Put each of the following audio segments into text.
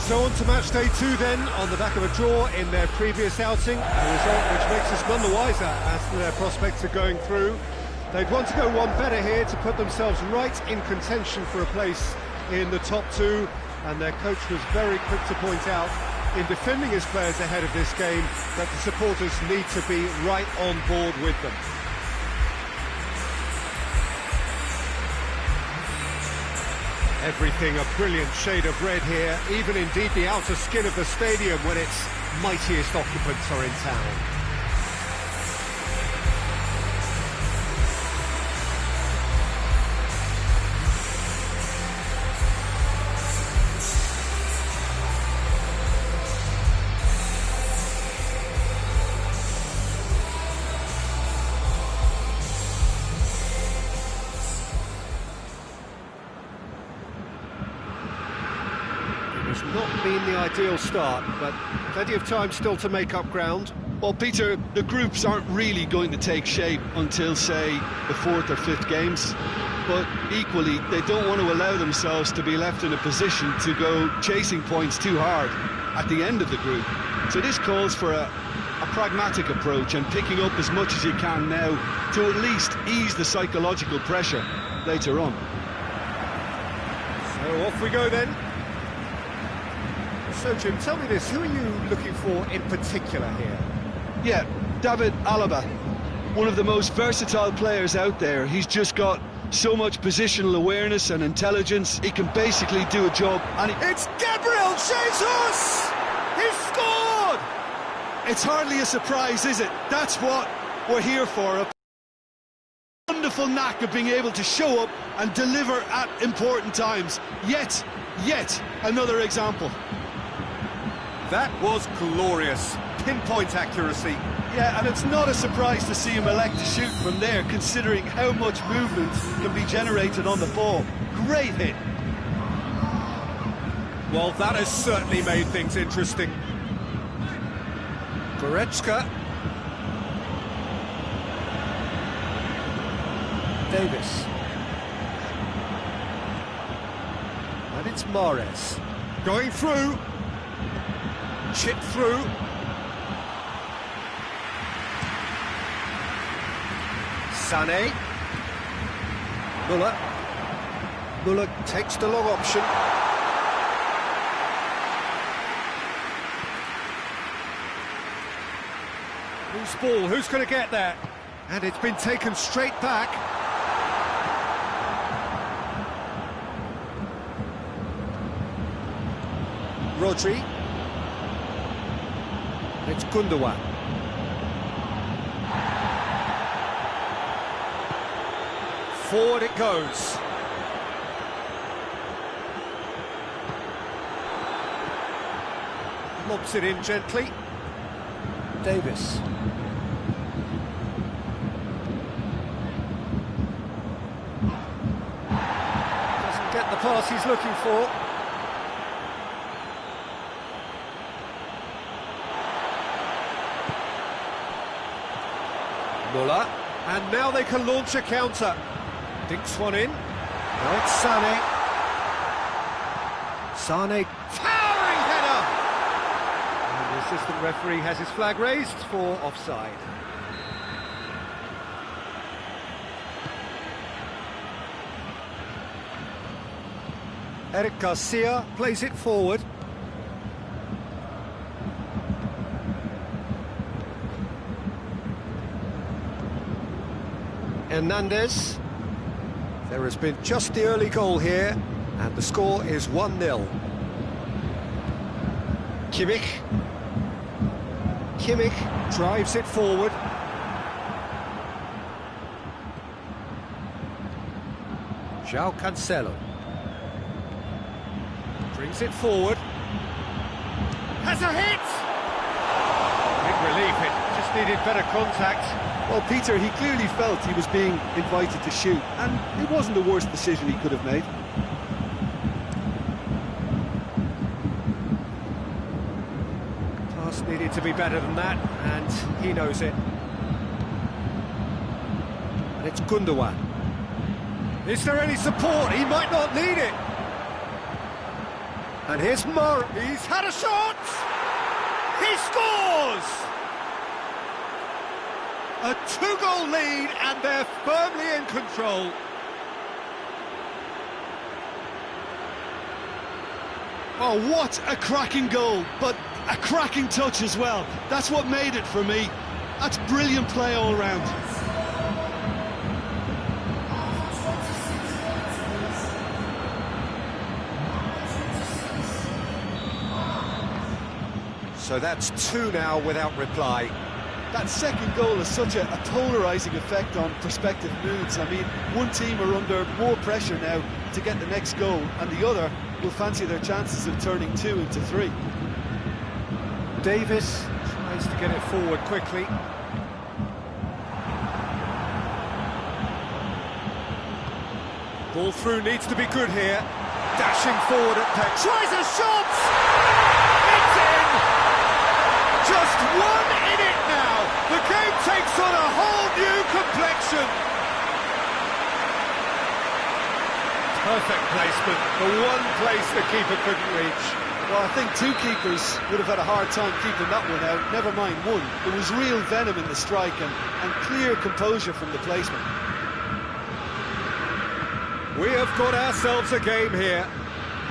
So on to match day 2 then, on the back of a draw in their previous outing, a result which makes us none the wiser as to their prospects of going through. They'd want to go one better here to put themselves right in contention for a place in the top 2, and their coach was very quick to point out, in defending his players ahead of this game, that the supporters need to be right on board with them. Everything a brilliant shade of red here, even indeed the outer skin of the stadium when its mightiest occupants are in town. It's not been the ideal start, but plenty of time still to make up ground. Well, Peter, the groups aren't really going to take shape until, say, the 4th or 5th games. But equally, they don't want to allow themselves to be left in a position to go chasing points too hard at the end of the group. So this calls for a pragmatic approach and picking up as much as you can now to at least ease the psychological pressure later on. So off we go then. So, Jim, tell me this, who are you looking for in particular here? Yeah, David Alaba, one of the most versatile players out there. He's just got so much positional awareness and intelligence. He can basically do a job. And it's Gabriel Jesus! He's scored! It's hardly a surprise, is it? That's what we're here for. A wonderful knack of being able to show up and deliver at important times. Yet another example. That was glorious. Pinpoint accuracy. Yeah, and it's not a surprise to see him elect to shoot from there, considering how much movement can be generated on the ball. Great hit. Well, that has certainly made things interesting. Goretzka. Davis. And it's Mahrez. Going through. Chip through. Sané. Muller takes the long option. Loose ball, who's going to get that? And it's been taken straight back. Rodri. It's Gundogan. Forward it goes. Lobs it in gently. Davis. Doesn't get the pass he's looking for. Muller, and now they can launch a counter. Dinks one in. Now it's Sané. Sané, towering header! And the assistant referee has his flag raised for offside. Eric Garcia plays it forward. Hernandez. There has been just the early goal here, and the score is 1-0. Kimmich drives it forward. João Cancelo brings it forward. Has a hit! Big relief, it just needed better contact. Well, Peter, he clearly felt he was being invited to shoot, and it wasn't the worst decision he could have made. Pass needed to be better than that, and he knows it. And it's Gundogan. Is there any support? He might not need it. And here's he's had a shot! He scores! A 2-goal lead, and they're firmly in control. Oh, what a cracking goal, but a cracking touch as well. That's what made it for me. That's brilliant play all round. So that's 2 now without reply. That second goal has such a polarising effect on prospective moods. I mean, one team are under more pressure now to get the next goal, and the other will fancy their chances of turning 2 into 3. Davis tries to get it forward quickly. Ball through needs to be good here. Dashing forward at Pes. Tries a shot! It's in! Just 1 in it now! The game takes on a whole new complexion! Perfect placement, the one place the keeper couldn't reach. Well, I think 2 keepers would have had a hard time keeping that one out, never mind 1. There was real venom in the strike and clear composure from the placement. We have got ourselves a game here.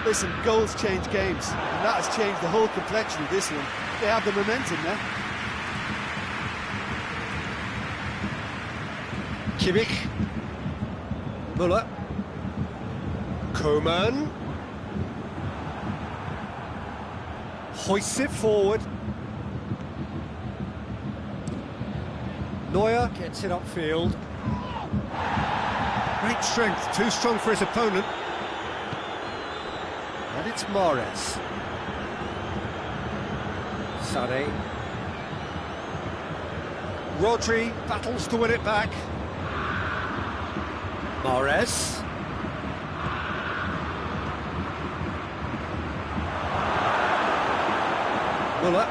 Listen, goals change games, and that has changed the whole complexion of this one. They have the momentum now. Kimmich. Müller. Coman. Hoists it forward. Neuer gets it upfield. Great strength, too strong for his opponent. And it's Mahrez. Sané. Rodri battles to win it back. Mahrez. Müller.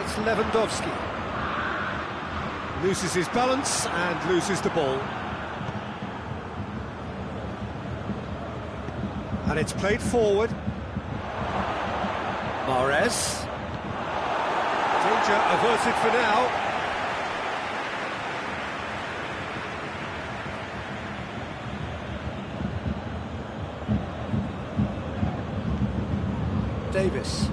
It's Lewandowski. Loses his balance and loses the ball. And it's played forward. Mahrez. Danger averted for now. Davis.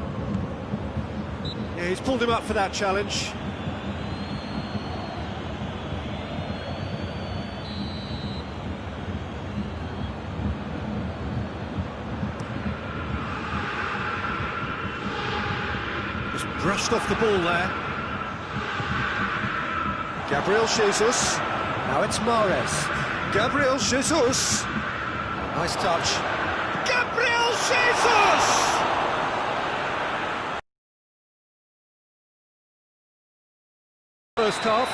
Yeah, he's pulled him up for that challenge. Just brushed off the ball there. Gabriel Jesus. Now it's Mahrez. Gabriel Jesus. Nice touch. Gabriel Jesus! First half,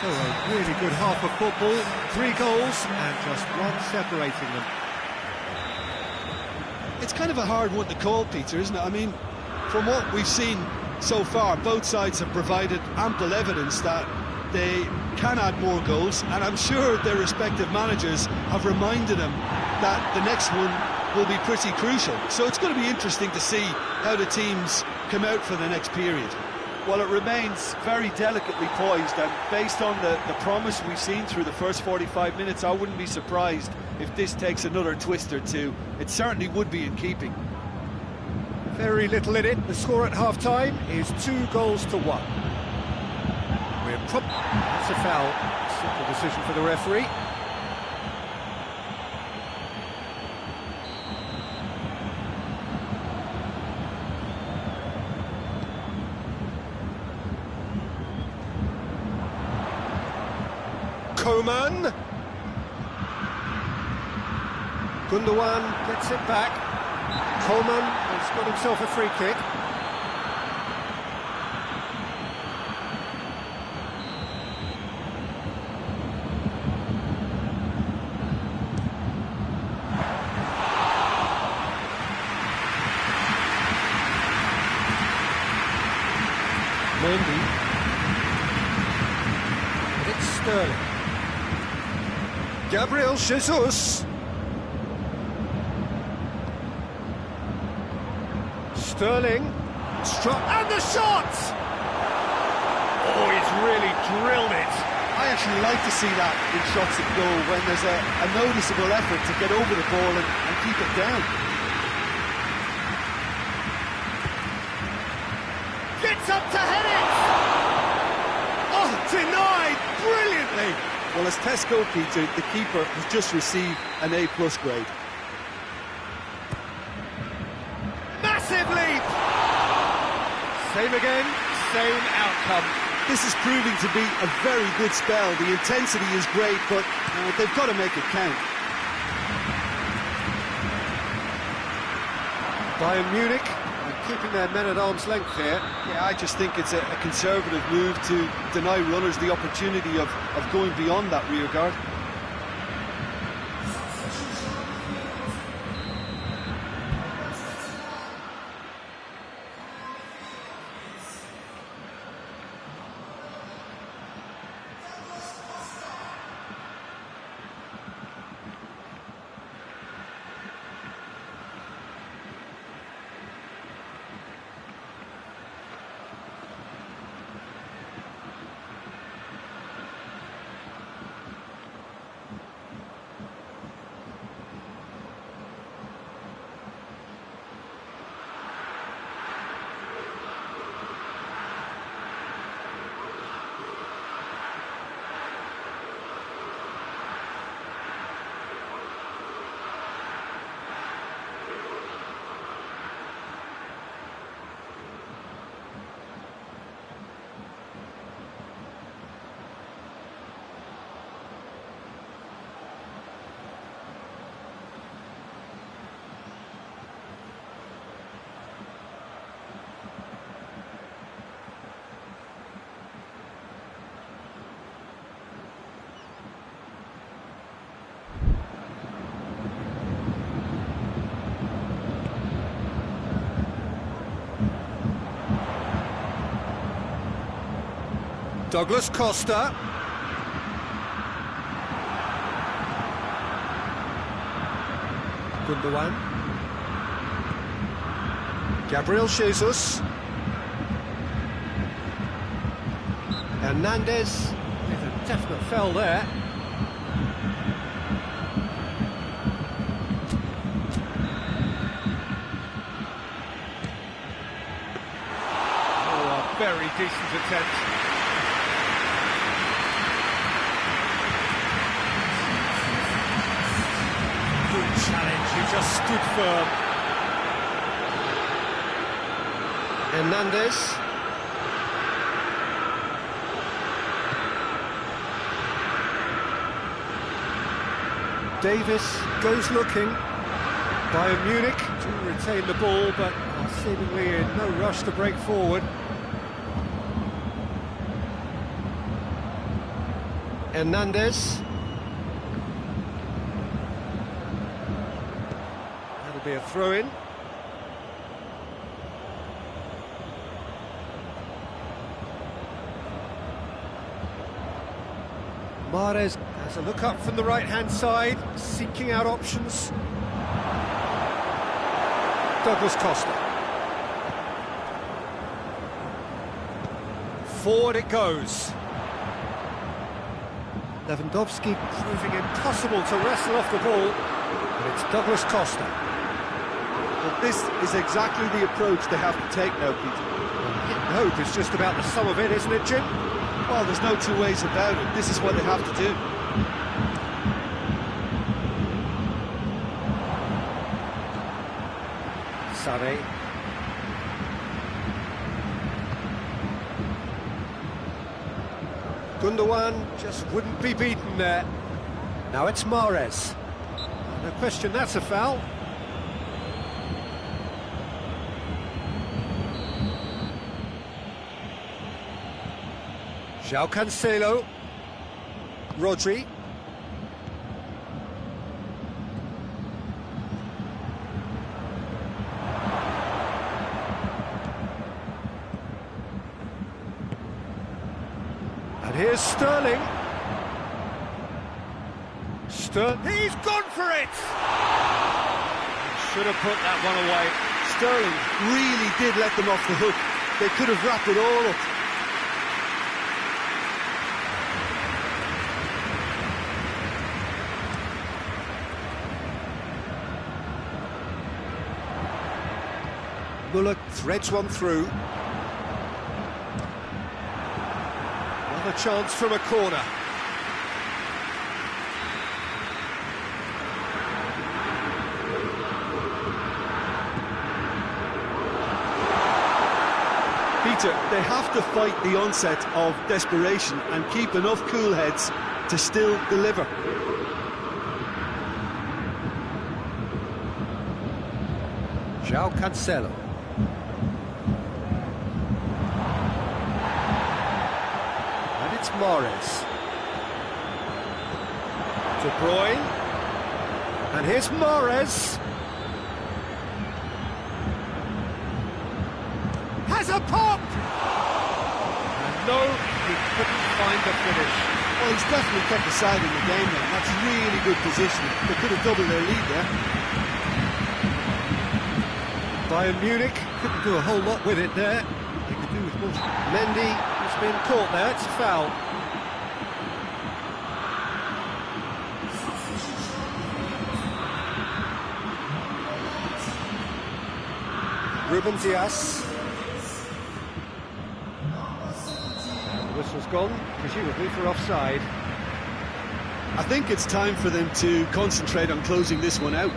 so a really good half of football, 3 goals and just 1 separating them. It's kind of a hard one to call, Peter, isn't it? I mean, from what we've seen so far, both sides have provided ample evidence that they can add more goals, and I'm sure their respective managers have reminded them that the next one will be pretty crucial. So it's going to be interesting to see how the teams come out for the next period. Well, it remains very delicately poised, and based on the promise we've seen through the first 45 minutes, I wouldn't be surprised if this takes another twist or 2. It certainly would be in keeping. Very little in it. The score at half-time is 2 goals to 1. That's a foul. Simple decision for the referee. Coman. Gundogan gets it back. Coman has got himself a free kick. Mendy. And it's Sterling. Gabriel Jesus. Sterling, struck, and the shot! Oh, he's really drilled it. I actually like to see that in shots at goal when there's a noticeable effort to get over the ball and keep it down. Gets up to head it! Oh, denied brilliantly! Well, as Pes goalkeeper, the keeper has just received an A+ grade. Massive leap! Same again, same outcome. This is proving to be a very good spell. The intensity is great, but they've got to make it count. Bayern Munich are keeping their men at arm's length here. Yeah, I just think it's a conservative move to deny runners the opportunity of going beyond that rear guard. Douglas Costa. Gundogan. Gabriel Jesus. Hernandez. With a definite foul there. Oh, a very decent attempt. Challenge, he just stood firm. Hernandez. Davis goes looking. Bayern Munich to retain the ball, but are seemingly in no rush to break forward. Hernandez. Be a throw-in. Mahrez has a look up from the right-hand side, seeking out options. Douglas Costa. Forward it goes. Lewandowski proving impossible to wrestle off the ball, but it's Douglas Costa. But this is exactly the approach they have to take now, Peter. Well, hope is just about the sum of it, isn't it, Jim? Well, there's no two ways about it. This is what they have to do. Sané. Gundogan just wouldn't be beaten there. Now it's Mahrez. No question that's a foul. João Cancelo. Rodri. And here's Sterling. He's gone for it! Should have put that one away. Sterling really did let them off the hook. They could have wrapped it all up. Muller threads one through. Another chance from a corner. Peter, they have to fight the onset of desperation and keep enough cool heads to still deliver. João Cancelo. And it's Mahrez. De Bruyne. And here's Mahrez. Has a pop! And no, he couldn't find the finish. Well, he's definitely kept the side in the game there. That's really good positioning. They could have doubled their lead there. Bayern Munich couldn't do a whole lot with it there. They could do with more. Mendy has been caught there, it's a foul. Ruben Dias. The whistle's gone, presumably for offside. I think it's time for them to concentrate on closing this one out.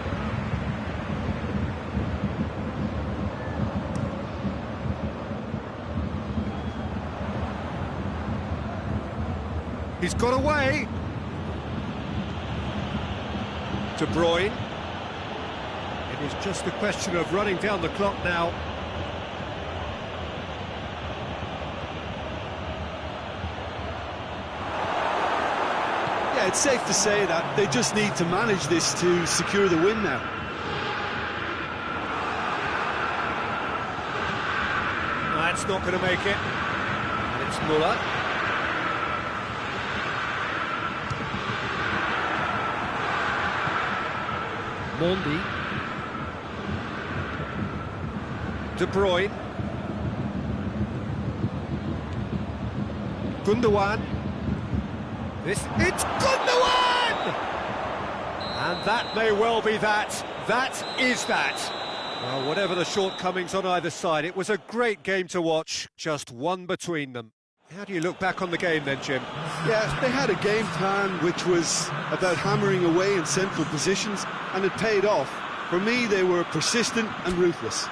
He's got away. De Bruyne. It is just a question of running down the clock now. Yeah, it's safe to say that they just need to manage this to secure the win now. That's not going to make it. And it's Muller. Mendy. De Bruyne. Gundogan. It's Gundogan! And that may well be that. That is that. Well, whatever the shortcomings on either side, it was a great game to watch, just one between them. How do you look back on the game then, Jim? Yeah, they had a game plan which was about hammering away in central positions, and it paid off. For me, they were persistent and ruthless.